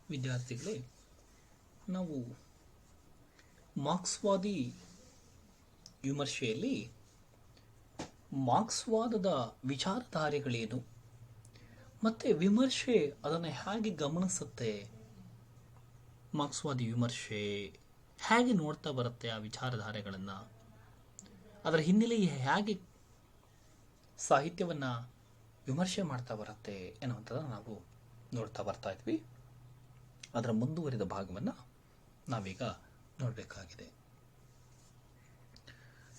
ವಿದ್ಯಾರ್ಥಿಗಳೇ, ನಾವು ಮಾರ್ಕ್ಸ್ವಾದಿ ವಿಮರ್ಶೆಯಲ್ಲಿ ಮಾರ್ಕ್ಸ್ವಾದದ ವಿಚಾರಧಾರೆಗಳೇನು ಮತ್ತು ವಿಮರ್ಶೆ ಅದನ್ನು ಹೇಗೆ ಗಮನಿಸುತ್ತೆ, ಮಾರ್ಕ್ಸ್ವಾದಿ ವಿಮರ್ಶೆ ಹೇಗೆ ನೋಡ್ತಾ ಬರುತ್ತೆ ಆ ವಿಚಾರಧಾರೆಗಳನ್ನು, ಅದರ ಹಿನ್ನೆಲೆ ಹೇಗೆ ಸಾಹಿತ್ಯವನ್ನು ವಿಮರ್ಶೆ ಮಾಡ್ತಾ ಬರುತ್ತೆ ಎನ್ನುವಂಥದ್ದನ್ನು ನಾವು ನೋಡ್ತಾ ಬರ್ತಾ ಇದ್ವಿ. ಅದರ ಮುಂದುವರಿದ ಭಾಗವನ್ನು ನಾವೀಗ ನೋಡಬೇಕಾಗಿದೆ.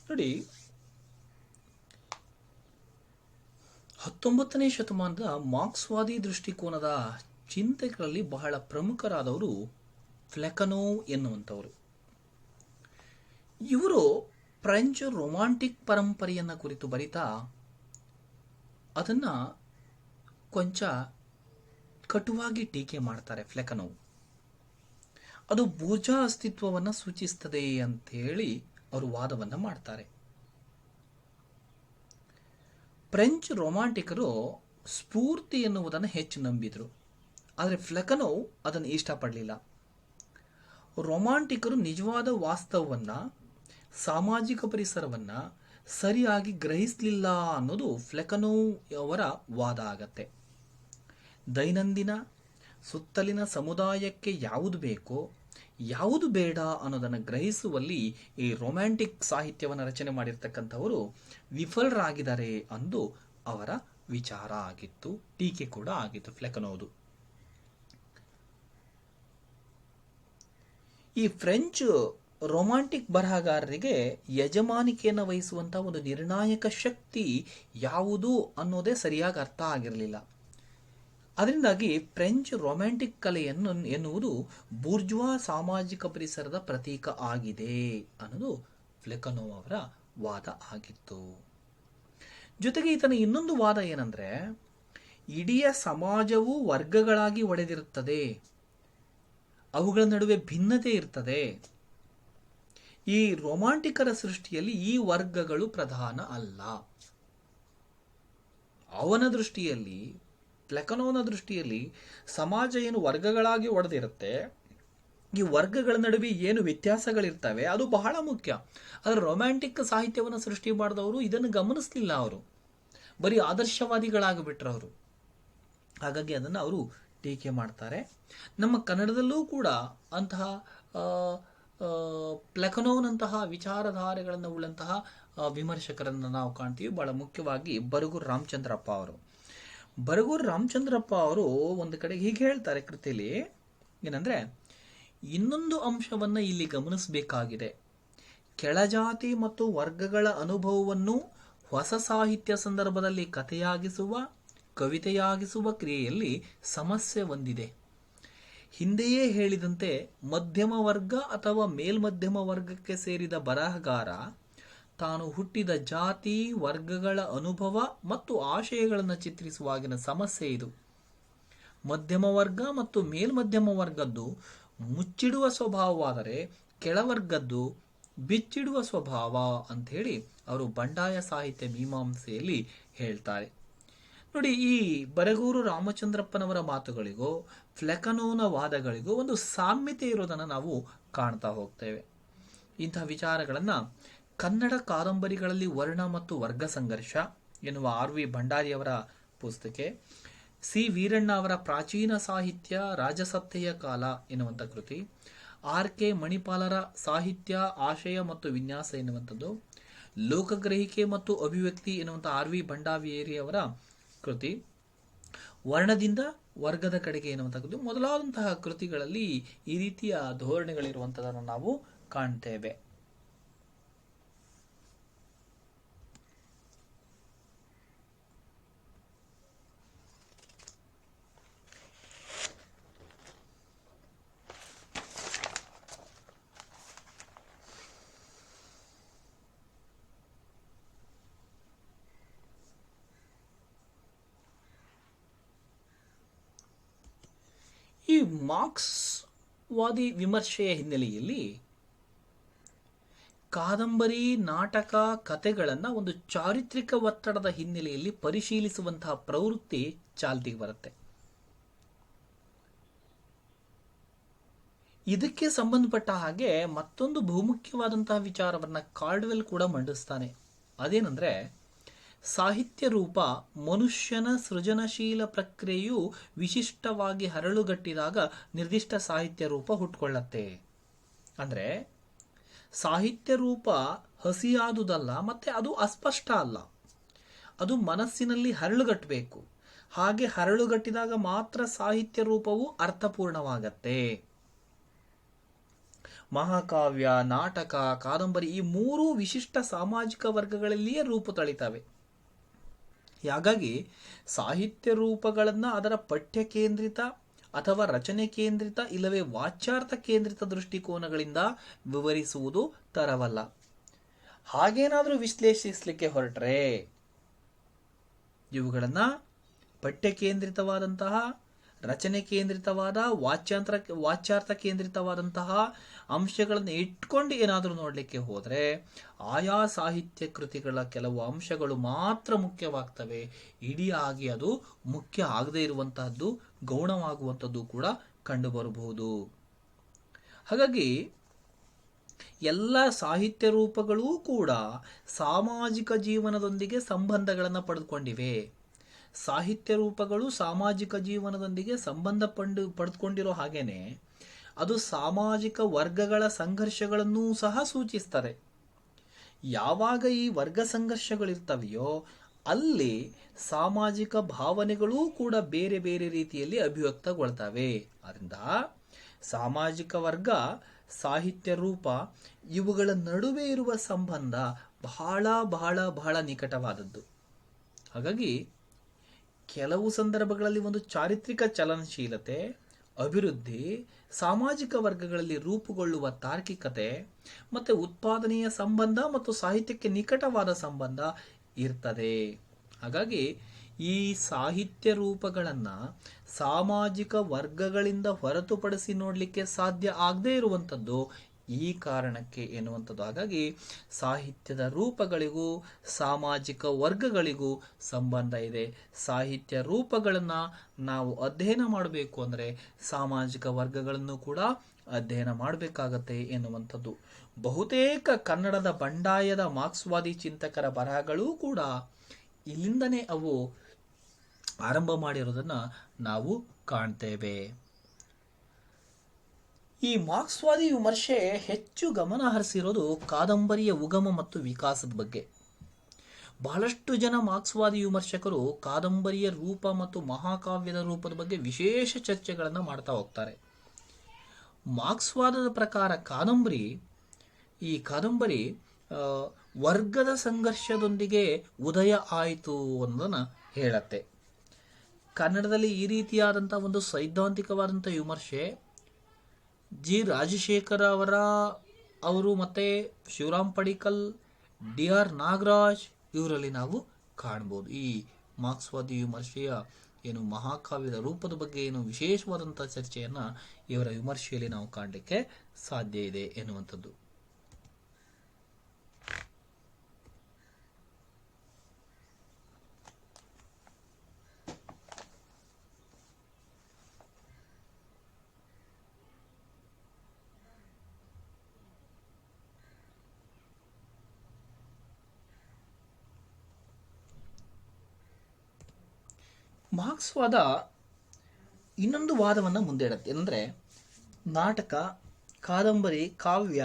ನೋಡಿ, 19ನೇ ಶತಮಾನದ ಮಾರ್ಕ್ಸ್ವಾದಿ ದೃಷ್ಟಿಕೋನದ ಚಿಂತಕರಲ್ಲಿ ಬಹಳ ಪ್ರಮುಖರಾದವರು ಪ್ಲೆಕನೋವ್ ಎನ್ನುವಂಥವರು. ಇವರು ಫ್ರೆಂಚ್ ರೊಮ್ಯಾಂಟಿಕ್ ಪರಂಪರೆಯನ್ನು ಕುರಿತು ಬರಿತಾ ಅದನ್ನು ಕೊಂಚ ಕಟುವಾಗಿ ಟೀಕೆ ಮಾಡ್ತಾರೆ. ಪ್ಲೆಕನೋವ್ ಅದು ಬೂರ್ಜಾ ಅಸ್ತಿತ್ವವನ್ನು ಸೂಚಿಸುತ್ತದೆ ಅಂತ ಹೇಳಿ ಅವರು ವಾದವನ್ನು ಮಾಡ್ತಾರೆ. ಫ್ರೆಂಚ್ ರೊಮ್ಯಾಂಟಿಕರು ಸ್ಫೂರ್ತಿ ಎನ್ನುವುದನ್ನು ಹೆಚ್ಚು ನಂಬಿದರು, ಆದರೆ ಪ್ಲೆಕನೋವ್ ಅದನ್ನು ಇಷ್ಟಪಡಲಿಲ್ಲ. ರೊಮ್ಯಾಂಟಿಕರು ನಿಜವಾದ ವಾಸ್ತವವನ್ನು, ಸಾಮಾಜಿಕ ಪರಿಸರವನ್ನು ಸರಿಯಾಗಿ ಗ್ರಹಿಸಲಿಲ್ಲ ಅನ್ನೋದು ಪ್ಲೆಕನೋವ್ ಅವರ ವಾದ ಆಗತ್ತೆ. ದೈನಂದಿನ ಸುತ್ತಲಿನ ಸಮುದಾಯಕ್ಕೆ ಯಾವುದು ಬೇಕೋ ಯಾವುದು ಬೇಡ ಅನ್ನೋದನ್ನು ಗ್ರಹಿಸುವಲ್ಲಿ ಈ ರೊಮ್ಯಾಂಟಿಕ್ ಸಾಹಿತ್ಯವನ್ನು ರಚನೆ ಮಾಡಿರ್ತಕ್ಕಂಥವರು ವಿಫಲರಾಗಿದ್ದಾರೆ ಅಂದು ಅವರ ವಿಚಾರ ಆಗಿತ್ತು, ಟೀಕೆ ಕೂಡ ಆಗಿತ್ತು ಪ್ಲೆಕನೋವ್ದು. ಈ ಫ್ರೆಂಚ್ ರೊಮ್ಯಾಂಟಿಕ್ ಬರಹಗಾರರಿಗೆ ಯಜಮಾನಿಕೆಯನ್ನು ವಹಿಸುವಂತಹ ಒಂದು ನಿರ್ಣಾಯಕ ಶಕ್ತಿ ಯಾವುದು ಅನ್ನೋದೇ ಸರಿಯಾಗಿ ಅರ್ಥ ಆಗಿರಲಿಲ್ಲ. ಅದರಿಂದಾಗಿ ಫ್ರೆಂಚ್ ರೊಮ್ಯಾಂಟಿಕ್ ಕಲೆಯನ್ನು ಎನ್ನುವುದು ಬೂರ್ಜ್ವಾ ಸಾಮಾಜಿಕ ಪರಿಸರದ ಪ್ರತೀಕ ಆಗಿದೆ ಅನ್ನೋದು ಪ್ಲೆಕನೋವ್ ಅವರ ವಾದ ಆಗಿತ್ತು. ಜೊತೆಗೆ ಈತನ ಇನ್ನೊಂದು ವಾದ ಏನಂದ್ರೆ, ಇಡೀ ಸಮಾಜವು ವರ್ಗಗಳಾಗಿ ಒಡೆದಿರುತ್ತದೆ, ಅವುಗಳ ನಡುವೆ ಭಿನ್ನತೆ ಇರ್ತದೆ. ಈ ರೊಮ್ಯಾಂಟಿಕರ ಸೃಷ್ಟಿಯಲ್ಲಿ ಈ ವರ್ಗಗಳು ಪ್ರಧಾನ ಅಲ್ಲ. ಅವನ ದೃಷ್ಟಿಯಲ್ಲಿ, ಪ್ಲೆಕನೋವ್ನ ದೃಷ್ಟಿಯಲ್ಲಿ ಸಮಾಜ ಏನು ವರ್ಗಗಳಾಗಿ ಒಡೆದಿರುತ್ತೆ, ಈ ವರ್ಗಗಳ ನಡುವೆ ಏನು ವ್ಯತ್ಯಾಸಗಳಿರ್ತವೆ ಅದು ಬಹಳ ಮುಖ್ಯ. ಆದರೆ ರೊಮ್ಯಾಂಟಿಕ್ ಸಾಹಿತ್ಯವನ್ನು ಸೃಷ್ಟಿ ಮಾಡಿದವರು ಇದನ್ನು ಗಮನಿಸಲಿಲ್ಲ. ಅವರು ಬರೀ ಆದರ್ಶವಾದಿಗಳಾಗಿಬಿಟ್ರು ಅವರು. ಹಾಗಾಗಿ ಅದನ್ನು ಅವರು ಟೀಕೆ ಮಾಡ್ತಾರೆ. ನಮ್ಮ ಕನ್ನಡದಲ್ಲೂ ಕೂಡ ಅಂತಹ ಪ್ಲೆಕನೋವ್ನಂತಹ ವಿಚಾರಧಾರೆಗಳನ್ನು ಉಳ್ಳಂತಹ ವಿಮರ್ಶಕರನ್ನು ನಾವು ಕಾಣ್ತೀವಿ. ಬಹಳ ಮುಖ್ಯವಾಗಿ ಬರಗೂರು ರಾಮಚಂದ್ರಪ್ಪ ಅವರು. ಬರಗೂರು ರಾಮಚಂದ್ರಪ್ಪ ಅವರು ಒಂದು ಕಡೆ ಹೀಗೆ ಹೇಳ್ತಾರೆ ಕೃತಿಯಲ್ಲಿ, ಏನಂದ್ರೆ, ಇನ್ನೊಂದು ಅಂಶವನ್ನು ಇಲ್ಲಿ ಗಮನಿಸಬೇಕಾಗಿದೆ. ಕೆಳಜಾತಿ ಮತ್ತು ವರ್ಗಗಳ ಅನುಭವವನ್ನು ಹೊಸ ಸಾಹಿತ್ಯ ಸಂದರ್ಭದಲ್ಲಿ ಕಥೆಯಾಗಿಸುವ, ಕವಿತೆಯಾಗಿಸುವ ಕ್ರಿಯೆಯಲ್ಲಿ ಸಮಸ್ಯೆ ಹೊಂದಿದೆ. ಹಿಂದೆಯೇ ಹೇಳಿದಂತೆ ಮಧ್ಯಮ ವರ್ಗ ಅಥವಾ ಮೇಲ್ಮಧ್ಯಮ ವರ್ಗಕ್ಕೆ ಸೇರಿದ ಬರಹಗಾರ ತಾನು ಹುಟ್ಟಿದ ಜಾತಿ ವರ್ಗಗಳ ಅನುಭವ ಮತ್ತು ಆಶಯಗಳನ್ನು ಚಿತ್ರಿಸುವಾಗಿನ ಸಮಸ್ಯೆ ಇದು. ಮಧ್ಯಮ ವರ್ಗ ಮತ್ತು ಮೇಲ್ಮಧ್ಯಮ ವರ್ಗದ್ದು ಮುಚ್ಚಿಡುವ ಸ್ವಭಾವವಾದರೆ ಕೆಳವರ್ಗದ್ದು ಬಿಚ್ಚಿಡುವ ಸ್ವಭಾವ ಅಂಥೇಳಿ ಅವರು ಬಂಡಾಯ ಸಾಹಿತ್ಯ ಮೀಮಾಂಸೆಯಲ್ಲಿ ಹೇಳ್ತಾರೆ. ನೋಡಿ, ಈ ಬರಗೂರು ರಾಮಚಂದ್ರಪ್ಪನವರ ಮಾತುಗಳಿಗೂ ಪ್ಲೆಕನೋವ್ನ ವಾದಗಳಿಗೂ ಒಂದು ಸಾಮ್ಯತೆ ಇರೋದನ್ನು ನಾವು ಕಾಣ್ತಾ ಹೋಗ್ತೇವೆ. ಇಂತಹ ವಿಚಾರಗಳನ್ನು ಕನ್ನಡ ಕಾದಂಬರಿಗಳಲ್ಲಿ ವರ್ಣ ಮತ್ತು ವರ್ಗ ಸಂಘರ್ಷ ಎನ್ನುವ RV ಭಂಡಾರಿಯವರ ಪುಸ್ತಕ, C ವೀರಣ್ಣ ಅವರ ಪ್ರಾಚೀನ ಸಾಹಿತ್ಯ ರಾಜಸತ್ತೆಯ ಕಾಲ ಎನ್ನುವಂಥ ಕೃತಿ, RK ಮಣಿಪಾಲರ ಸಾಹಿತ್ಯ ಆಶಯ ಮತ್ತು ವಿನ್ಯಾಸ ಎನ್ನುವಂಥದ್ದು, ಲೋಕಗ್ರಹಿಕೆ ಮತ್ತು ಅಭಿವ್ಯಕ್ತಿ ಎನ್ನುವಂಥ RV ಭಂಡಾರಿಯವರ ಕೃತಿ, ವರ್ಣದಿಂದ ವರ್ಗದ ಕಡೆಗೆ ಎನ್ನುವಂಥದ್ದು ಮೊದಲಾದಂತಹ ಕೃತಿಗಳಲ್ಲಿ ಈ ರೀತಿಯ ಧೋರಣೆಗಳಿರುವಂಥದ್ದನ್ನು ನಾವು ಕಾಣ್ತೇವೆ. ಈ ಮಾರ್ಕ್ಸ್ವಾದಿ ವಿಮರ್ಶೆಯ ಹಿನ್ನೆಲೆಯಲ್ಲಿ ಕಾದಂಬರಿ, ನಾಟಕ, ಕಥೆಗಳನ್ನು ಒಂದು ಚಾರಿತ್ರಿಕ ಒತ್ತಡದ ಹಿನ್ನೆಲೆಯಲ್ಲಿ ಪರಿಶೀಲಿಸುವಂತಹ ಪ್ರವೃತ್ತಿ ಚಾಲ್ತಿಗೆ ಬರುತ್ತೆ. ಇದಕ್ಕೆ ಸಂಬಂಧಪಟ್ಟ ಹಾಗೆ ಮತ್ತೊಂದು ಬಹುಮುಖ್ಯವಾದಂತಹ ವಿಚಾರವನ್ನ ಕಾರ್ಡ್ವೆಲ್ ಕೂಡ ಮಂಡಿಸ್ತಾನೆ. ಅದೇನೆಂದ್ರೆ, ಸಾಹಿತ್ಯ ರೂಪ ಮನುಷ್ಯನ ಸೃಜನಶೀಲ ಪ್ರಕ್ರಿಯೆಯು ವಿಶಿಷ್ಟವಾಗಿ ಹರಳುಗಟ್ಟಿದಾಗ ನಿರ್ದಿಷ್ಟ ಸಾಹಿತ್ಯ ರೂಪ ಹುಟ್ಕೊಳ್ಳತ್ತೆ. ಅಂದ್ರೆ ಸಾಹಿತ್ಯ ರೂಪ ಹಸಿಯಾದುದಲ್ಲ, ಮತ್ತೆ ಅದು ಅಸ್ಪಷ್ಟ ಅಲ್ಲ, ಅದು ಮನಸ್ಸಿನಲ್ಲಿ ಹರಳುಗಟ್ಟಬೇಕು. ಹಾಗೆ ಹರಳುಗಟ್ಟಿದಾಗ ಮಾತ್ರ ಸಾಹಿತ್ಯ ರೂಪವು ಅರ್ಥಪೂರ್ಣವಾಗತ್ತೆ. ಮಹಾಕಾವ್ಯ, ನಾಟಕ, ಕಾದಂಬರಿ ಈ ಮೂರೂ ವಿಶಿಷ್ಟ ಸಾಮಾಜಿಕ ವರ್ಗಗಳಲ್ಲಿಯೇ ರೂಪು ತಳಿತವೆ. ಹಾಗಾಗಿ ಸಾಹಿತ್ಯ ರೂಪಗಳನ್ನ ಅದರ ಪಠ್ಯ ಕೇಂದ್ರಿತ ಅಥವಾ ರಚನೆ ಕೇಂದ್ರಿತ ಇಲ್ಲವೇ ವಾಚ್ಯಾರ್ಥ ಕೇಂದ್ರಿತ ದೃಷ್ಟಿಕೋನಗಳಿಂದ ವಿವರಿಸುವುದು ತರವಲ್ಲ. ಹಾಗೇನಾದ್ರೂ ವಿಶ್ಲೇಷಿಸಲಿಕ್ಕೆ ಹೊರಟ್ರೆ ಇವುಗಳನ್ನ ಪಠ್ಯ ಕೇಂದ್ರಿತವಾದಂತಹ, ರಚನೆ ಕೇಂದ್ರಿತವಾದ, ವಾಚ್ಯಾರ್ಥ ಕೇಂದ್ರಿತವಾದಂತಹ ಅಂಶಗಳನ್ನು ಇಟ್ಕೊಂಡು ಏನಾದರೂ ನೋಡಲಿಕ್ಕೆ ಹೋದರೆ ಆಯಾ ಸಾಹಿತ್ಯ ಕೃತಿಗಳ ಕೆಲವು ಅಂಶಗಳು ಮಾತ್ರ ಮುಖ್ಯವಾಗ್ತವೆ. ಇಡಿಯಾಗಿ ಅದು ಮುಖ್ಯ ಆಗದೇ ಇರುವಂತಹದ್ದು, ಗೌಣವಾಗುವಂಥದ್ದು ಕೂಡ ಕಂಡುಬರಬಹುದು. ಹಾಗಾಗಿ ಎಲ್ಲ ಸಾಹಿತ್ಯ ರೂಪಗಳೂ ಕೂಡ ಸಾಮಾಜಿಕ ಜೀವನದೊಂದಿಗೆ ಸಂಬಂಧಗಳನ್ನು ಪಡೆದುಕೊಂಡಿವೆ. ಸಾಹಿತ್ಯ ರೂಪಗಳು ಸಾಮಾಜಿಕ ಜೀವನದೊಂದಿಗೆ ಸಂಬಂಧ ಪಡೆದುಕೊಂಡಿರೋ ಹಾಗೇನೆ ಅದು ಸಾಮಾಜಿಕ ವರ್ಗಗಳ ಸಂಘರ್ಷಗಳನ್ನೂ ಸಹ ಸೂಚಿಸ್ತದೆ. ಯಾವಾಗ ಈ ವರ್ಗ ಸಂಘರ್ಷಗಳಿರ್ತವೆಯೋ ಅಲ್ಲಿ ಸಾಮಾಜಿಕ ಭಾವನೆಗಳೂ ಕೂಡ ಬೇರೆ ಬೇರೆ ರೀತಿಯಲ್ಲಿ ಅಭಿವ್ಯಕ್ತಗೊಳ್ತವೆ. ಅದರಿಂದ ಸಾಮಾಜಿಕ ವರ್ಗ, ಸಾಹಿತ್ಯ ರೂಪ ಇವುಗಳ ನಡುವೆ ಇರುವ ಸಂಬಂಧ ಬಹಳ ಬಹಳ ಬಹಳ ನಿಕಟವಾದದ್ದು. ಹಾಗಾಗಿ ಕೆಲವು ಸಂದರ್ಭಗಳಲ್ಲಿ ಒಂದು ಚಾರಿತ್ರಿಕ ಚಲನಶೀಲತೆ, ಅಭಿವೃದ್ಧಿ, ಸಾಮಾಜಿಕ ವರ್ಗಗಳಲ್ಲಿ ರೂಪುಗೊಳ್ಳುವ ತಾರ್ಕಿಕತೆ ಮತ್ತೆ ಉತ್ಪಾದನೆಯ ಸಂಬಂಧ ಮತ್ತು ಸಾಹಿತ್ಯಕ್ಕೆ ನಿಕಟವಾದ ಸಂಬಂಧ ಇರ್ತದೆ. ಹಾಗಾಗಿ ಈ ಸಾಹಿತ್ಯ ರೂಪಗಳನ್ನ ಸಾಮಾಜಿಕ ವರ್ಗಗಳಿಂದ ಹೊರತುಪಡಿಸಿ ನೋಡಲಿಕ್ಕೆ ಸಾಧ್ಯ ಆಗದೇ ಇರುವಂಥದ್ದು ಈ ಕಾರಣಕ್ಕೆ ಎನ್ನುವಂಥದ್ದು. ಹಾಗಾಗಿ ಸಾಹಿತ್ಯದ ರೂಪಗಳಿಗೂ ಸಾಮಾಜಿಕ ವರ್ಗಗಳಿಗೂ ಸಂಬಂಧ ಇದೆ. ಸಾಹಿತ್ಯ ರೂಪಗಳನ್ನು ನಾವು ಅಧ್ಯಯನ ಮಾಡಬೇಕು ಅಂದರೆ ಸಾಮಾಜಿಕ ವರ್ಗಗಳನ್ನು ಕೂಡ ಅಧ್ಯಯನ ಮಾಡಬೇಕಾಗತ್ತೆ ಎನ್ನುವಂಥದ್ದು. ಬಹುತೇಕ ಕನ್ನಡದ ಬಂಡಾಯದ ಮಾರ್ಕ್ಸ್ವಾದಿ ಚಿಂತಕರ ಬರಹಗಳೂ ಕೂಡ ಇಲ್ಲಿಂದನೇ ಅವು ಆರಂಭ ಮಾಡಿರೋದನ್ನ ನಾವು ಕಾಣ್ತೇವೆ. ಈ ಮಾರ್ಕ್ಸ್ವಾದಿ ವಿಮರ್ಶೆ ಹೆಚ್ಚು ಗಮನ ಹರಿಸಿರೋದು ಕಾದಂಬರಿಯ ಉಗಮ ಮತ್ತು ವಿಕಾಸದ ಬಗ್ಗೆ. ಬಹಳಷ್ಟು ಜನ ಮಾರ್ಕ್ಸ್ವಾದಿ ವಿಮರ್ಶಕರು ಕಾದಂಬರಿಯ ರೂಪ ಮತ್ತು ಮಹಾಕಾವ್ಯದ ರೂಪದ ಬಗ್ಗೆ ವಿಶೇಷ ಚರ್ಚೆಗಳನ್ನು ಮಾಡ್ತಾ ಹೋಗ್ತಾರೆ. ಮಾರ್ಕ್ಸ್ವಾದದ ಪ್ರಕಾರ ಈ ಕಾದಂಬರಿ ವರ್ಗದ ಸಂಘರ್ಷದೊಂದಿಗೆ ಉದಯ ಆಯಿತು ಅನ್ನೋದನ್ನ ಹೇಳತ್ತೆ. ಕನ್ನಡದಲ್ಲಿ ಈ ರೀತಿಯಾದಂತಹ ಒಂದು ಸೈದ್ಧಾಂತಿಕವಾದಂಥ ವಿಮರ್ಶೆ ಜಿ ರಾಜಶೇಖರ ಅವರು ಮತ್ತೆ ಶಿವರಾಮ್ ಪಡಿಕಲ್, ಡಿ ಆರ್ ನಾಗರಾಜ್ ಇವರಲ್ಲಿ ನಾವು ಕಾಣ್ಬೋದು. ಈ ಮಾರ್ಕ್ಸ್ವಾದಿ ವಿಮರ್ಶೆಯ ಏನು ಮಹಾಕಾವ್ಯದ ರೂಪದ ಬಗ್ಗೆ ಏನು ವಿಶೇಷವಾದಂತಹ ಚರ್ಚೆಯನ್ನ ಇವರ ವಿಮರ್ಶೆಯಲ್ಲಿ ನಾವು ಕಾಣಲಿಕ್ಕೆ ಸಾಧ್ಯ ಇದೆ ಎನ್ನುವಂಥದ್ದು. ಮಾರ್ಕ್ಸ್ವಾದ ಇನ್ನೊಂದು ವಾದವನ್ನು ಮುಂದೆ ಇಡುತ್ತೆ. ಏನಂದ್ರೆ ನಾಟಕ, ಕಾದಂಬರಿ, ಕಾವ್ಯ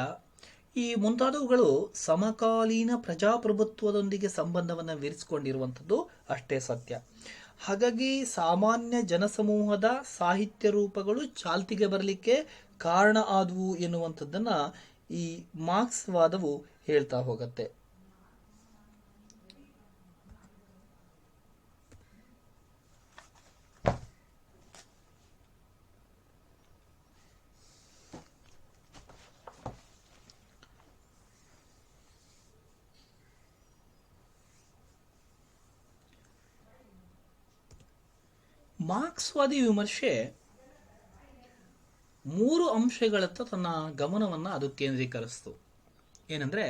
ಈ ಮುಂತಾದವುಗಳು ಸಮಕಾಲೀನ ಪ್ರಜಾಪ್ರಭುತ್ವದೊಂದಿಗೆ ಸಂಬಂಧವನ್ನು ವಿರಿಸಿಕೊಂಡಿರುವಂಥದ್ದು ಅಷ್ಟೇ ಸತ್ಯ. ಹಾಗಾಗಿ ಸಾಮಾನ್ಯ ಜನಸಮೂಹದ ಸಾಹಿತ್ಯ ರೂಪಗಳು ಚಾಲ್ತಿಗೆ ಬರಲಿಕ್ಕೆ ಕಾರಣ ಆದವು ಎನ್ನುವಂಥದ್ದನ್ನ ಈ ಮಾರ್ಕ್ಸ್ವಾದವು ಹೇಳ್ತಾ ಹೋಗುತ್ತೆ. ಮಾರ್ಕ್ಸ್ವಾದಿ ವಿಮರ್ಶೆ 3 ಅಂಶಗಳತ್ತ ತನ್ನ ಗಮನವನ್ನು ಅದು ಕೇಂದ್ರೀಕರಿಸ್ತು. ಏನಂದ್ರೆ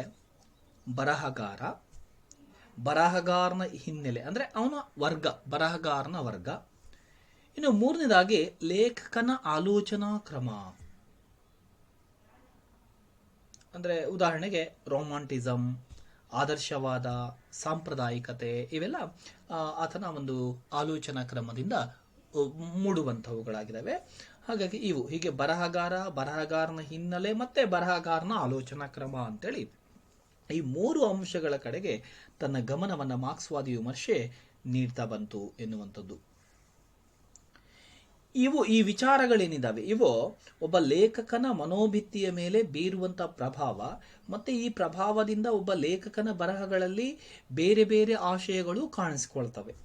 ಬರಹಗಾರನ ಹಿನ್ನೆಲೆ, ಅಂದ್ರೆ ಅವನ ವರ್ಗ, ಬರಹಗಾರನ ವರ್ಗ. ಇನ್ನು 3ನೇದಾಗಿ ಲೇಖಕನ ಆಲೋಚನಾ ಕ್ರಮ. ಅಂದರೆ ಉದಾಹರಣೆಗೆ ರೊಮ್ಯಾಂಟಿಸಮ್, ಆದರ್ಶವಾದ, ಸಾಂಪ್ರದಾಯಿಕತೆ, ಇವೆಲ್ಲ ಆತನ ಒಂದು ಆಲೋಚನಾ ಕ್ರಮದಿಂದ ಮೂಡುವಂಥವುಗಳಾಗಿದ್ದಾವೆ. ಹಾಗಾಗಿ ಇವು ಹೀಗೆ ಬರಹಗಾರನ ಹಿನ್ನೆಲೆ ಮತ್ತೆ ಬರಹಗಾರನ ಆಲೋಚನಾ ಕ್ರಮ ಅಂತೇಳಿ ಈ ಮೂರು ಅಂಶಗಳ ಕಡೆಗೆ ತನ್ನ ಗಮನವನ್ನು ಮಾರ್ಕ್ಸ್ವಾದಿ ವಿಮರ್ಶೆ ನೀಡ್ತಾ ಬಂತು ಎನ್ನುವಂಥದ್ದು. ಈ ವಿಚಾರಗಳೇನಿದ್ದಾವೆ ಇವು ಒಬ್ಬ ಲೇಖಕನ ಮನೋಭಿತ್ತಿಯ ಮೇಲೆ ಬೀರುವಂಥ ಪ್ರಭಾವ, ಮತ್ತೆ ಈ ಪ್ರಭಾವದಿಂದ ಒಬ್ಬ ಲೇಖಕನ ಬರಹಗಳಲ್ಲಿ ಬೇರೆ ಬೇರೆ ಆಶಯಗಳು ಕಾಣಿಸಿಕೊಳ್ತವೆ.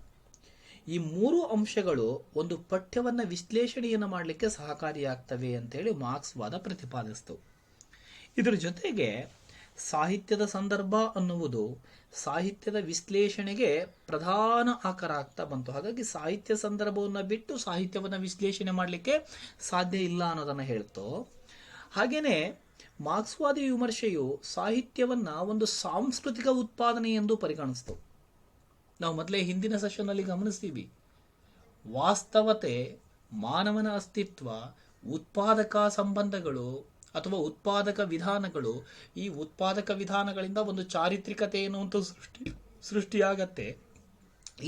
ಈ ಮೂರು ಅಂಶಗಳು ಒಂದು ಪಠ್ಯವನ್ನು ವಿಶ್ಲೇಷಣೆಯನ್ನು ಮಾಡಲಿಕ್ಕೆ ಸಹಕಾರಿಯಾಗ್ತವೆ ಅಂತೇಳಿ ಮಾರ್ಕ್ಸ್ವಾದ ಪ್ರತಿಪಾದಿಸಿತು. ಇದರ ಜೊತೆಗೆ ಸಾಹಿತ್ಯದ ಸಂದರ್ಭ ಅನ್ನುವುದು ಸಾಹಿತ್ಯದ ವಿಶ್ಲೇಷಣೆಗೆ ಪ್ರಧಾನ ಆಕಾರ ಆಗ್ತಾ ಬಂತು. ಹಾಗಾಗಿ ಸಾಹಿತ್ಯ ಸಂದರ್ಭವನ್ನು ಬಿಟ್ಟು ಸಾಹಿತ್ಯವನ್ನು ವಿಶ್ಲೇಷಣೆ ಮಾಡಲಿಕ್ಕೆ ಸಾಧ್ಯ ಇಲ್ಲ ಅನ್ನೋದನ್ನು ಹೇಳ್ತು. ಹಾಗೇನೆ ಮಾರ್ಕ್ಸ್ವಾದಿ ವಿಮರ್ಶೆಯು ಸಾಹಿತ್ಯವನ್ನ ಒಂದು ಸಾಂಸ್ಕೃತಿಕ ಉತ್ಪಾದನೆ ಎಂದು ಪರಿಗಣಿಸಿತು. ನಾವು ಮೊದಲೇ ಹಿಂದಿನ ಸೆಷನ್ನಲ್ಲಿ ಗಮನಿಸ್ತೀವಿ, ವಾಸ್ತವತೆ, ಮಾನವನ ಅಸ್ತಿತ್ವ, ಉತ್ಪಾದಕ ಸಂಬಂಧಗಳು ಅಥವಾ ಉತ್ಪಾದಕ ವಿಧಾನಗಳು, ಈ ಉತ್ಪಾದಕ ವಿಧಾನಗಳಿಂದ ಒಂದು ಚಾರಿತ್ರಿಕತೆ ಎನ್ನುವಂಥ ಸೃಷ್ಟಿಯಾಗತ್ತೆ.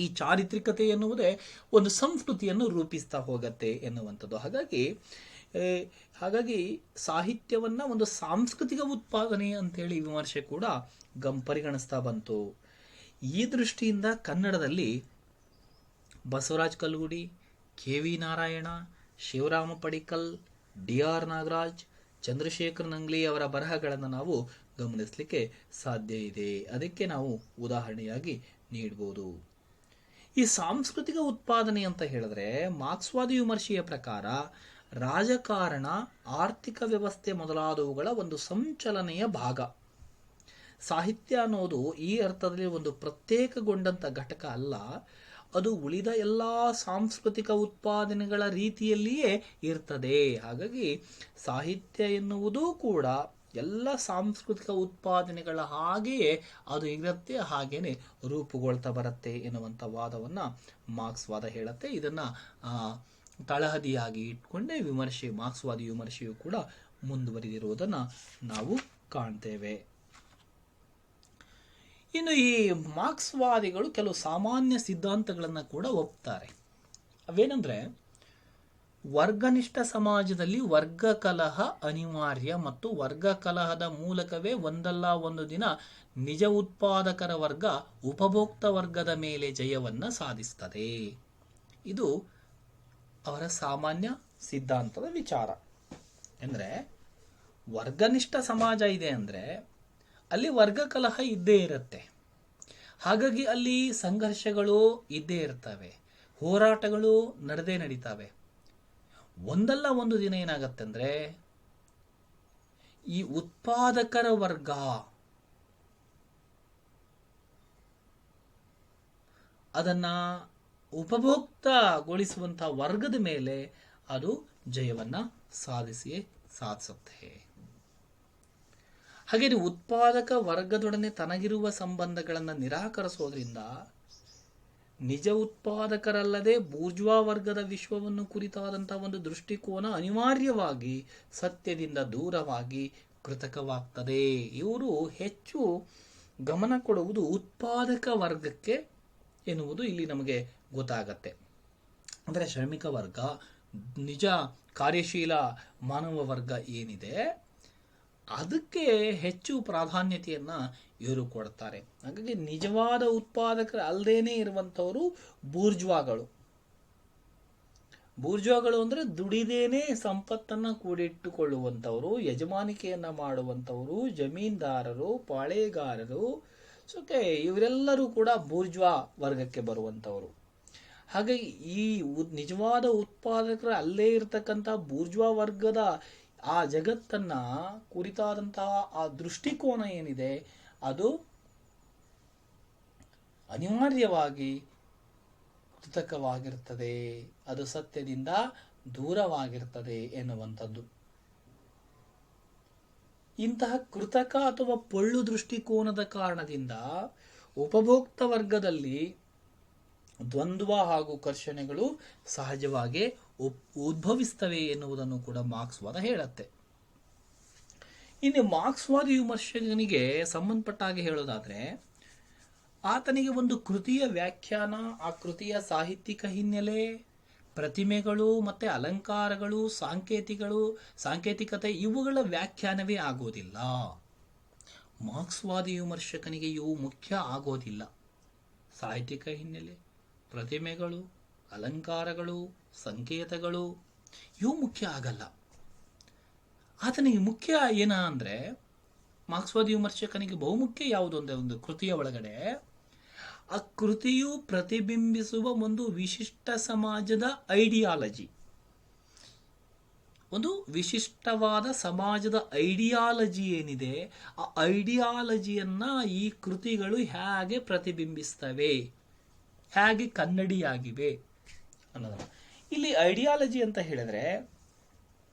ಈ ಚಾರಿತ್ರಿಕತೆ ಎನ್ನುವುದೇ ಒಂದು ಸಂಸ್ಕೃತಿಯನ್ನು ರೂಪಿಸ್ತಾ ಹೋಗತ್ತೆ ಎನ್ನುವಂಥದ್ದು. ಹಾಗಾಗಿ ಸಾಹಿತ್ಯವನ್ನ ಒಂದು ಸಾಂಸ್ಕೃತಿಕ ಉತ್ಪಾದನೆ ಅಂತೇಳಿ ವಿಮರ್ಶೆ ಕೂಡ ಪರಿಗಣಿಸ್ತಾ ಬಂತು. ಈ ದೃಷ್ಟಿಯಿಂದ ಕನ್ನಡದಲ್ಲಿ ಬಸವರಾಜ್ ಕಲ್ಗುಡಿ, ಕೆ.ವಿ. ನಾರಾಯಣ, ಶಿವರಾಮ ಪಡಿಕ್ಕಲ್, ಡಿ.ಆರ್. ನಾಗರಾಜ್, ಚಂದ್ರಶೇಖರ್ ನಂಗ್ಲಿ ಅವರ ಬರಹಗಳನ್ನು ನಾವು ಗಮನಿಸಲಿಕ್ಕೆ ಸಾಧ್ಯ ಇದೆ. ಅದಕ್ಕೆ ನಾವು ಉದಾಹರಣೆಯಾಗಿ ನೀಡಬಹುದು. ಈ ಸಾಂಸ್ಕೃತಿಕ ಉತ್ಪಾದನೆ ಅಂತ ಹೇಳಿದ್ರೆ ಮಾರ್ಕ್ಸ್ವಾದಿ ವಿಮರ್ಶೆಯ ಪ್ರಕಾರ ರಾಜಕಾರಣ, ಆರ್ಥಿಕ ವ್ಯವಸ್ಥೆ ಮೊದಲಾದವುಗಳ ಒಂದು ಸಂಚಲನೆಯ ಭಾಗ. ಸಾಹಿತ್ಯ ಅನ್ನೋದು ಈ ಅರ್ಥದಲ್ಲಿ ಒಂದು ಪ್ರತ್ಯೇಕಗೊಂಡಂಥ ಘಟಕ ಅಲ್ಲ, ಅದು ಉಳಿದ ಎಲ್ಲ ಸಾಂಸ್ಕೃತಿಕ ಉತ್ಪಾದನೆಗಳ ರೀತಿಯಲ್ಲಿಯೇ ಇರ್ತದೆ. ಹಾಗಾಗಿ ಸಾಹಿತ್ಯ ಎನ್ನುವುದೂ ಕೂಡ ಎಲ್ಲ ಸಾಂಸ್ಕೃತಿಕ ಉತ್ಪಾದನೆಗಳ ಹಾಗೆಯೇ ಅದು ಇರುತ್ತೆ, ಹಾಗೇನೆ ರೂಪುಗೊಳ್ತಾ ಬರುತ್ತೆ ಎನ್ನುವಂಥ ವಾದವನ್ನು ಮಾರ್ಕ್ಸ್ವಾದ ಹೇಳುತ್ತೆ. ಇದನ್ನು ತಳಹದಿಯಾಗಿ ಇಟ್ಕೊಂಡೇ ಮಾರ್ಕ್ಸ್ವಾದಿ ವಿಮರ್ಶೆಯು ಕೂಡ ಮುಂದುವರಿದಿರುವುದನ್ನು ನಾವು ಕಾಣ್ತೇವೆ. ಇನ್ನು ಈ ಮಾರ್ಕ್ಸ್ವಾದಿಗಳು ಕೆಲವು ಸಾಮಾನ್ಯ ಸಿದ್ಧಾಂತಗಳನ್ನು ಕೂಡ ಒಪ್ತಾರೆ. ಅವೇನೆಂದರೆ, ವರ್ಗನಿಷ್ಠ ಸಮಾಜದಲ್ಲಿ ವರ್ಗ ಕಲಹ ಅನಿವಾರ್ಯ ಮತ್ತು ವರ್ಗ ಕಲಹದ ಮೂಲಕವೇ ಒಂದಲ್ಲ ಒಂದು ದಿನ ನಿಜ ಉತ್ಪಾದಕರ ವರ್ಗ ಉಪಭೋಕ್ತ ವರ್ಗದ ಮೇಲೆ ಜಯವನ್ನು ಸಾಧಿಸುತ್ತದೆ. ಇದು ಅವರ ಸಾಮಾನ್ಯ ಸಿದ್ಧಾಂತದ ವಿಚಾರ. ಅಂದರೆ ವರ್ಗನಿಷ್ಠ ಸಮಾಜ ಇದೆ ಅಂದರೆ ಅಲ್ಲಿ ವರ್ಗ ಕಲಹ ಇದ್ದೇ ಇರುತ್ತೆ. ಹಾಗಾಗಿ ಅಲ್ಲಿ ಸಂಘರ್ಷಗಳು ಇದ್ದೇ ಇರ್ತವೆ, ಹೋರಾಟಗಳು ನಡೆದೇ ನಡೀತವೆ. ಒಂದಲ್ಲ ಒಂದು ದಿನ ಏನಾಗತ್ತೆ ಅಂದರೆ ಈ ಉತ್ಪಾದಕರ ವರ್ಗ ಅದನ್ನ ಉಪಭೋಕ್ತಗೊಳಿಸುವಂತಹ ವರ್ಗದ ಮೇಲೆ ಅದು ಜಯವನ್ನ ಸಾಧಿಸುತ್ತೆ. ಹಾಗೆ ಉತ್ಪಾದಕ ವರ್ಗದೊಡನೆ ತನಗಿರುವ ಸಂಬಂಧಗಳನ್ನು ನಿರಾಕರಿಸೋದ್ರಿಂದ ನಿಜ ಉತ್ಪಾದಕರಲ್ಲದೆ ಬೂರ್ಜ್ವಾ ವರ್ಗದ ವಿಶ್ವವನ್ನು ಕುರಿತಾದಂತಹ ಒಂದು ದೃಷ್ಟಿಕೋನ ಅನಿವಾರ್ಯವಾಗಿ ಸತ್ಯದಿಂದ ದೂರವಾಗಿ ಕೃತಕವಾಗ್ತದೆ. ಇವರು ಹೆಚ್ಚು ಗಮನ ಕೊಡುವುದು ಉತ್ಪಾದಕ ವರ್ಗಕ್ಕೆ ಎನ್ನುವುದು ಇಲ್ಲಿ ನಮಗೆ ಗೊತ್ತಾಗತ್ತೆ. ಅಂದರೆ ಶ್ರಮಿಕ ವರ್ಗ, ನಿಜ ಕಾರ್ಯಶೀಲ ಮಾನವ ವರ್ಗ ಏನಿದೆ ಅದಕ್ಕೆ ಹೆಚ್ಚು ಪ್ರಾಧಾನ್ಯತೆಯನ್ನು ಇವರು ಕೊಡ್ತಾರೆ. ಹಾಗಾಗಿ ನಿಜವಾದ ಉತ್ಪಾದಕರು ಅಲ್ಲದೇನೆ ಇರುವಂಥವರು ಬೂರ್ಜ್ವಾಗಳು. ಅಂದರೆ ದುಡಿದೇನೆ ಸಂಪತ್ತನ್ನು ಕೂಡಿಟ್ಟುಕೊಳ್ಳುವಂಥವರು, ಯಜಮಾನಿಕೆಯನ್ನು ಮಾಡುವಂಥವರು, ಜಮೀನ್ದಾರರು, ಪಾಳೆಗಾರರು. ಇವರೆಲ್ಲರೂ ಕೂಡ ಬೂರ್ಜ್ವಾ ವರ್ಗಕ್ಕೆ ಬರುವಂಥವರು. ಹಾಗಾಗಿ ಈ ನಿಜವಾದ ಉತ್ಪಾದಕರು ಅಲ್ಲೇ ಇರತಕ್ಕಂಥ ಬೂರ್ಜ್ವಾ ವರ್ಗದ ಆ ಜಗತ್ತನ್ನ ಕುರಿತಾದಂತಹ ಆ ದೃಷ್ಟಿಕೋನ ಏನಿದೆ ಅದು ಅನಿವಾರ್ಯವಾಗಿ ಕೃತಕವಾಗಿರ್ತದೆ, ಅದು ಸತ್ಯದಿಂದ ದೂರವಾಗಿರ್ತದೆ ಎನ್ನುವಂಥದ್ದು. ಇಂತಹ ಕೃತಕ ಅಥವಾ ಪೊಳ್ಳು ದೃಷ್ಟಿಕೋನದ ಕಾರಣದಿಂದ ಉಪಭೋಕ್ತ ವರ್ಗದಲ್ಲಿ ದ್ವಂದ್ವ ಹಾಗೂ ಘರ್ಷಣೆಗಳು ಸಹಜವಾಗಿ ಉದ್ಭವಿಸ್ತವೆ ಎನ್ನುವುದನ್ನು ಕೂಡ ಮಾರ್ಕ್ಸ್ವಾದ ಹೇಳುತ್ತೆ. ಇನ್ನು ಮಾರ್ಕ್ಸ್ವಾದಿ ವಿಮರ್ಶಕನಿಗೆ ಸಂಬಂಧಪಟ್ಟ ಹಾಗೆ ಹೇಳೋದಾದ್ರೆ, ಆತನಿಗೆ ಒಂದು ಕೃತಿಯ ವ್ಯಾಖ್ಯಾನ, ಆ ಕೃತಿಯ ಸಾಹಿತ್ಯಿಕ ಹಿನ್ನೆಲೆ, ಪ್ರತಿಮೆಗಳು ಮತ್ತೆ ಅಲಂಕಾರಗಳು, ಸಾಂಕೇತಿಕತೆ ಇವುಗಳ ವ್ಯಾಖ್ಯಾನವೇ ಆಗೋದಿಲ್ಲ. ಮಾರ್ಕ್ಸ್ವಾದಿ ವಿಮರ್ಶಕನಿಗೆ ಇವು ಮುಖ್ಯ ಆಗೋದಿಲ್ಲ. ಸಾಹಿತ್ಯಿಕ ಹಿನ್ನೆಲೆ, ಪ್ರತಿಮೆಗಳು, ಅಲಂಕಾರಗಳು, ಸಂಕೇತಗಳು ಇವು ಮುಖ್ಯ ಆಗಲ್ಲ. ಆತನಿಗೆ ಮುಖ್ಯ ಏನ ಅಂದ್ರೆ, ಮಾರ್ಕ್ಸ್ವಾದಿ ವಿಮರ್ಶಕನಿಗೆ ಬಹುಮುಖ್ಯ ಯಾವುದು ಅಂದ್ರೆ, ಒಂದು ಕೃತಿಯ ಒಳಗಡೆ ಆ ಕೃತಿಯು ಪ್ರತಿಬಿಂಬಿಸುವ ಒಂದು ವಿಶಿಷ್ಟ ಸಮಾಜದ ಐಡಿಯಾಲಜಿ, ಒಂದು ವಿಶಿಷ್ಟವಾದ ಸಮಾಜದ ಐಡಿಯಾಲಜಿ ಏನಿದೆ, ಆ ಐಡಿಯಾಲಜಿಯನ್ನ ಈ ಕೃತಿಗಳು ಹೇಗೆ ಪ್ರತಿಬಿಂಬಿಸ್ತವೆ, ಹೇಗೆ ಕನ್ನಡಿಯಾಗಿವೆ ಅನ್ನೋದನ್ನ. ಇಲ್ಲಿ ಐಡಿಯಾಲಜಿ ಅಂತ ಹೇಳಿದ್ರೆ,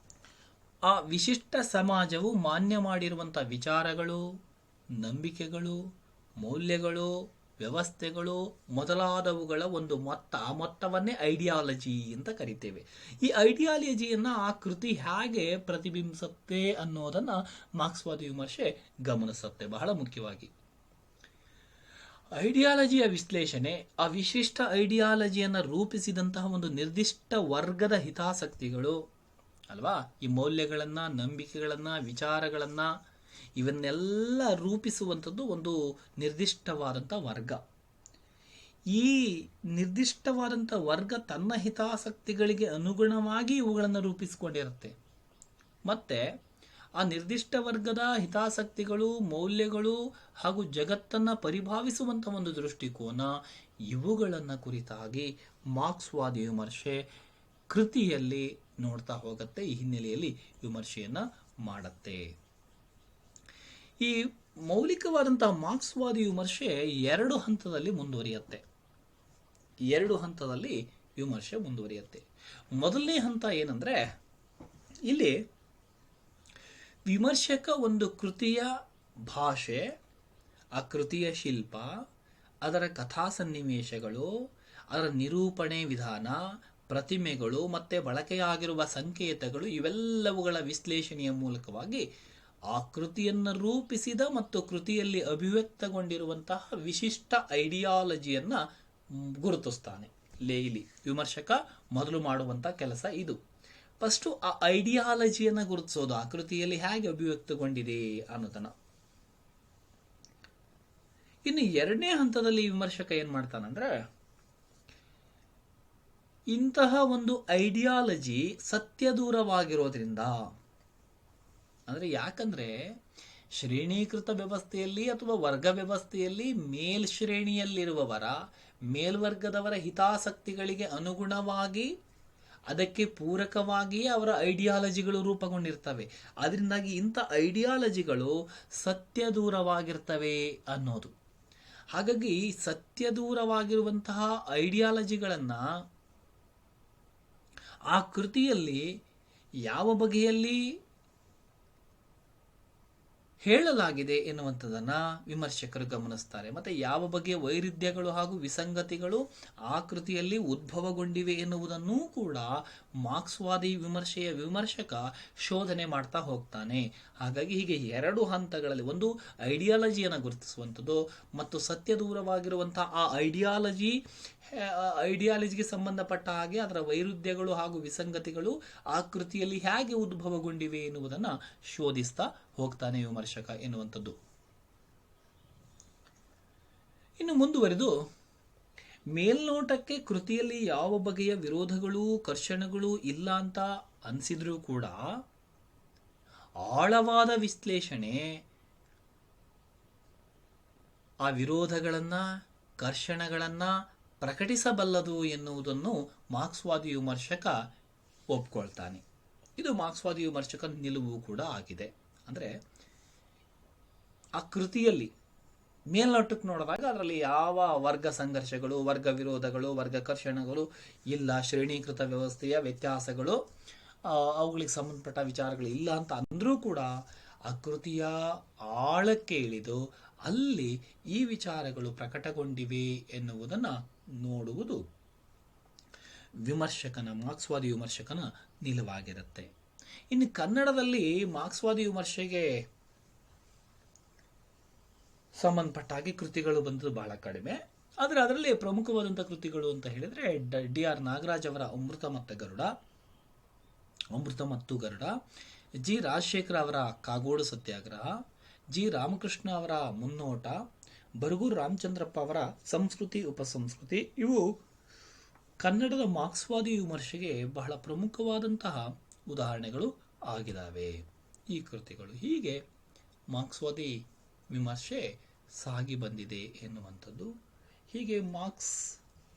ಆ ವಿಶಿಷ್ಟ ಸಮಾಜವು ಮಾನ್ಯ ಮಾಡಿರುವಂಥ ವಿಚಾರಗಳು, ನಂಬಿಕೆಗಳು, ಮೌಲ್ಯಗಳು, ವ್ಯವಸ್ಥೆಗಳು ಮೊದಲಾದವುಗಳ ಒಂದು ಮೊತ್ತ, ಆ ಮೊತ್ತವನ್ನೇ ಐಡಿಯಾಲಜಿ ಅಂತ ಕರಿತೇವೆ. ಈ ಐಡಿಯಾಲಜಿಯನ್ನ ಆ ಕೃತಿ ಹೇಗೆ ಪ್ರತಿಬಿಂಬಿಸುತ್ತೆ ಅನ್ನೋದನ್ನ ಮಾರ್ಕ್ಸ್ವಾದಿ ವಿಮರ್ಶೆ ಗಮನಿಸುತ್ತೆ ಬಹಳ ಮುಖ್ಯವಾಗಿ. ಐಡಿಯಾಲಜಿಯ ವಿಶ್ಲೇಷಣೆ, ಆ ವಿಶಿಷ್ಟ ಐಡಿಯಾಲಜಿಯನ್ನು ರೂಪಿಸಿದಂತಹ ಒಂದು ನಿರ್ದಿಷ್ಟ ವರ್ಗದ ಹಿತಾಸಕ್ತಿಗಳು ಅಲ್ವಾ, ಈ ಮೌಲ್ಯಗಳನ್ನ, ನಂಬಿಕೆಗಳನ್ನ, ವಿಚಾರಗಳನ್ನ ಇವನ್ನೆಲ್ಲ ರೂಪಿಸುವಂಥದ್ದು ಒಂದು ನಿರ್ದಿಷ್ಟವಾದಂಥ ವರ್ಗ. ಈ ನಿರ್ದಿಷ್ಟವಾದಂಥ ವರ್ಗ ತನ್ನ ಹಿತಾಸಕ್ತಿಗಳಿಗೆ ಅನುಗುಣವಾಗಿ ಇವುಗಳನ್ನು ರೂಪಿಸಿಕೊಂಡಿರುತ್ತೆ. ಮತ್ತೆ ಆ ನಿರ್ದಿಷ್ಟ ವರ್ಗದ ಹಿತಾಸಕ್ತಿಗಳು, ಮೌಲ್ಯಗಳು ಹಾಗೂ ಜಗತ್ತನ್ನು ಪರಿಭಾವಿಸುವಂಥ ಒಂದು ದೃಷ್ಟಿಕೋನ, ಇವುಗಳನ್ನು ಕುರಿತಾಗಿ ಮಾರ್ಕ್ಸ್ವಾದಿ ವಿಮರ್ಶೆ ಕೃತಿಯಲ್ಲಿ ನೋಡ್ತಾ ಹೋಗುತ್ತೆ. ಈ ಹಿನ್ನೆಲೆಯಲ್ಲಿ ವಿಮರ್ಶೆಯನ್ನು ಮಾಡುತ್ತೆ. ಈ ಮೌಲಿಕವಾದಂತಹ ಮಾರ್ಕ್ಸ್ವಾದಿ ವಿಮರ್ಶೆ ಎರಡು ಹಂತದಲ್ಲಿ ಮುಂದುವರಿಯುತ್ತೆ. ಮೊದಲನೇ ಹಂತ ಏನಂದ್ರೆ, ಇಲ್ಲಿ ವಿಮರ್ಶಕ ಒಂದು ಕೃತಿಯ ಭಾಷೆ, ಆ ಕೃತಿಯ ಶಿಲ್ಪ, ಅದರ ಕಥಾ ಸನ್ನಿವೇಶಗಳು, ಅದರ ನಿರೂಪಣೆ ವಿಧಾನ, ಪ್ರತಿಮೆಗಳು ಮತ್ತೆ ಬಳಕೆಯಾಗಿರುವ ಸಂಕೇತಗಳು ಇವೆಲ್ಲವುಗಳ ವಿಶ್ಲೇಷಣೆಯ ಮೂಲಕವಾಗಿ ಆ ಕೃತಿಯನ್ನು ರೂಪಿಸಿದ ಮತ್ತು ಕೃತಿಯಲ್ಲಿ ಅಭಿವ್ಯಕ್ತಗೊಂಡಿರುವಂತಹ ವಿಶಿಷ್ಟ ಐಡಿಯಾಲಜಿಯನ್ನ ಗುರುತಿಸ್ತಾನೆ. ಇಲ್ಲಿ ವಿಮರ್ಶಕ ಮೊದಲು ಮಾಡುವಂತ ಕೆಲಸ ಇದು. ಫಸ್ಟು ಆ ಐಡಿಯಾಲಜಿಯನ್ನು ಗುರುತಿಸೋದು, ಆ ಕೃತಿಯಲ್ಲಿ ಹೇಗೆ ಅಭಿವ್ಯಕ್ತಗೊಂಡಿದೆ ಅನ್ನೋದನ್ನ. ಇನ್ನು ಎರಡನೇ ಹಂತದಲ್ಲಿ ವಿಮರ್ಶಕ ಏನ್ ಮಾಡ್ತಾನಂದ್ರೆ, ಇಂತಹ ಒಂದು ಐಡಿಯಾಲಜಿ ಸತ್ಯ ದೂರವಾಗಿರೋದ್ರಿಂದ, ಅಂದ್ರೆ ಯಾಕಂದ್ರೆ ಶ್ರೇಣೀಕೃತ ವ್ಯವಸ್ಥೆಯಲ್ಲಿ ಅಥವಾ ವರ್ಗ ವ್ಯವಸ್ಥೆಯಲ್ಲಿ ಮೇಲ್ಶ್ರೇಣಿಯಲ್ಲಿರುವವರ, ಮೇಲ್ವರ್ಗದವರ ಹಿತಾಸಕ್ತಿಗಳಿಗೆ ಅನುಗುಣವಾಗಿ, ಅದಕ್ಕೆ ಪೂರಕವಾಗಿಯೇ ಅವರ ಐಡಿಯಾಲಜಿಗಳು ರೂಪುಗೊಂಡಿರ್ತವೆ. ಅದರಿಂದಾಗಿ ಇಂಥ ಐಡಿಯಾಲಜಿಗಳು ಸತ್ಯ ದೂರವಾಗಿರ್ತವೆ ಅನ್ನೋದು. ಹಾಗಾಗಿ ಸತ್ಯ ದೂರವಾಗಿರುವಂತಹ ಐಡಿಯಾಲಜಿಗಳನ್ನ ಆ ಕೃತಿಯಲ್ಲಿ ಯಾವ ಬಗೆಯಲ್ಲಿ ಹೇಳಲಾಗಿದೆ ಎನ್ನುವಂಥದ್ದನ್ನ ವಿಮರ್ಶಕರು ಗಮನಿಸ್ತಾರೆ. ಮತ್ತೆ ಯಾವ ಬಗೆಯ ವೈರುಧ್ಯಗಳು ಹಾಗೂ ವಿಸಂಗತಿಗಳು ಆ ಕೃತಿಯಲ್ಲಿ ಉದ್ಭವಗೊಂಡಿವೆ ಎನ್ನುವುದನ್ನೂ ಕೂಡ ಮಾರ್ಕ್ಸ್ವಾದಿ ವಿಮರ್ಶೆಯ ವಿಮರ್ಶಕ ಶೋಧನೆ ಮಾಡ್ತಾ ಹೋಗ್ತಾನೆ. ಹಾಗಾಗಿ ಹೀಗೆ ಎರಡು ಹಂತಗಳಲ್ಲಿ, ಒಂದು ಐಡಿಯಾಲಜಿಯನ್ನು ಗುರುತಿಸುವಂಥದ್ದು ಮತ್ತು ಸತ್ಯ ದೂರವಾಗಿರುವಂತಹ ಆ ಐಡಿಯಾಲಜಿಗೆ ಸಂಬಂಧಪಟ್ಟ ಹಾಗೆ ಅದರ ವೈರುಧ್ಯಗಳು ಹಾಗೂ ವಿಸಂಗತಿಗಳು ಆ ಕೃತಿಯಲ್ಲಿ ಹೇಗೆ ಉದ್ಭವಗೊಂಡಿವೆ ಎನ್ನುವುದನ್ನು ಶೋಧಿಸ್ತಾ ಹೋಗ್ತಾನೆ ವಿಮರ್ಶಕ ಎನ್ನುವಂಥದ್ದು. ಇನ್ನು ಮುಂದುವರೆದು, ಮೇಲ್ನೋಟಕ್ಕೆ ಕೃತಿಯಲ್ಲಿ ಯಾವ ಬಗೆಯ ವಿರೋಧಗಳು, ಕರ್ಷಣೆಗಳು ಇಲ್ಲ ಅಂತ ಅನಿಸಿದ್ರೂ ಕೂಡ ಆಳವಾದ ವಿಶ್ಲೇಷಣೆ ಆ ವಿರೋಧಗಳನ್ನ, ಕರ್ಷಣೆಗಳನ್ನ ಪ್ರಕಟಿಸಬಲ್ಲದು ಎನ್ನುವುದನ್ನು ಮಾರ್ಕ್ಸ್ವಾದಿ ವಿಮರ್ಶಕ ಒಪ್ಕೊಳ್ತಾನೆ. ಇದು ಮಾರ್ಕ್ಸ್ವಾದಿ ವಿಮರ್ಶಕ ನಿಲುವು ಕೂಡ ಆಗಿದೆ. ಅಂದರೆ ಆ ಕೃತಿಯಲ್ಲಿ ಮೇಲ್ನೋಟಕ್ಕೆ ನೋಡಿದಾಗ ಅದರಲ್ಲಿ ಯಾವ ವರ್ಗ ಸಂಘರ್ಷಗಳು, ವರ್ಗ ವಿರೋಧಗಳು, ವರ್ಗ ಕರ್ಷಣೆಗಳು ಇಲ್ಲ, ಶ್ರೇಣೀಕೃತ ವ್ಯವಸ್ಥೆಯ ವ್ಯತ್ಯಾಸಗಳು, ಅವುಗಳಿಗೆ ಸಂಬಂಧಪಟ್ಟ ವಿಚಾರಗಳು ಇಲ್ಲ ಅಂತ ಅಂದ್ರೂ ಕೂಡ ಆ ಕೃತಿಯ ಆಳಕ್ಕೆ ಇಳಿದು ಅಲ್ಲಿ ಈ ವಿಚಾರಗಳು ಪ್ರಕಟಗೊಂಡಿವೆ ಎನ್ನುವುದನ್ನು ನೋಡುವುದು ಮಾರ್ಕ್ಸ್ವಾದಿ ವಿಮರ್ಶಕನ ನಿಲುವಾಗಿರುತ್ತೆ. ಇನ್ನು ಕನ್ನಡದಲ್ಲಿ ಮಾರ್ಕ್ಸ್ವಾದಿ ವಿಮರ್ಶೆಗೆ ಸಂಬಂಧಪಟ್ಟ ಹಾಗೆ ಕೃತಿಗಳು ಬಂದದ್ದು ಬಹಳ ಕಡಿಮೆ. ಆದರೆ ಅದರಲ್ಲಿ ಪ್ರಮುಖವಾದಂಥ ಕೃತಿಗಳು ಅಂತ ಹೇಳಿದರೆ ಡಿ.ಆರ್. ನಾಗರಾಜ್ ಅವರ ಅಮೃತ ಮತ್ತು ಗರುಡ, ಜಿ. ರಾಜಶೇಖರ ಅವರ ಕಾಗೋಡು ಸತ್ಯಾಗ್ರಹ, ಜಿ. ರಾಮಕೃಷ್ಣ ಅವರ ಮುನ್ನೋಟ, ಬರಗೂರು ರಾಮಚಂದ್ರಪ್ಪ ಅವರ ಸಂಸ್ಕೃತಿ ಉಪಸಂಸ್ಕೃತಿ, ಇವು ಕನ್ನಡದ ಮಾರ್ಕ್ಸ್ವಾದಿ ವಿಮರ್ಶೆಗೆ ಬಹಳ ಪ್ರಮುಖವಾದಂತಹ ಉದಾಹರಣೆಗಳು ಆಗಿದ್ದಾವೆ ಈ ಕೃತಿಗಳು. ಹೀಗೆ ಮಾರ್ಕ್ಸ್ವಾದಿ ವಿಮರ್ಶೆ ಸಾಗಿ ಬಂದಿದೆ ಎನ್ನುವಂಥದ್ದು. ಹೀಗೆ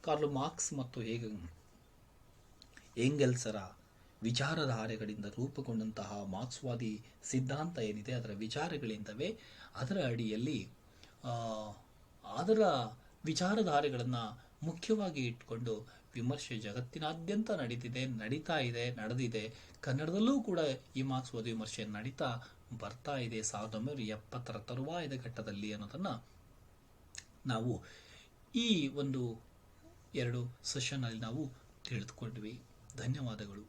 ಕಾರ್ಲ್ ಮಾರ್ಕ್ಸ್ ಮತ್ತು ಎಂಗೆಲ್ಸರ ವಿಚಾರಧಾರೆಗಳಿಂದ ರೂಪುಗೊಂಡಂತಹ ಮಾರ್ಕ್ಸ್ವಾದಿ ಸಿದ್ಧಾಂತ ಏನಿದೆ, ಅದರ ವಿಚಾರಗಳಿಂದವೇ, ಅದರ ಅಡಿಯಲ್ಲಿ ಅದರ ವಿಚಾರಧಾರೆಗಳನ್ನು ಮುಖ್ಯವಾಗಿ ಇಟ್ಕೊಂಡು ವಿಮರ್ಶೆ ಜಗತ್ತಿನಾದ್ಯಂತ ನಡೆದಿದೆ. ಕನ್ನಡದಲ್ಲೂ ಕೂಡ ಈ ಮಾರ್ಕ್ಸ್ವಾದಿ ವಿಮರ್ಶೆ ನಡೀತಾ ಬರ್ತಾ ಇದೆ 1970ರ ತರುವಾಯದ ಘಟ್ಟದಲ್ಲಿ ಅನ್ನೋದನ್ನು ನಾವು ಈ ಒಂದು 2 ಸೆಷನ್ನಲ್ಲಿ ನಾವು ತಿಳಿದುಕೊಂಡ್ವಿ. ಧನ್ಯವಾದಗಳು.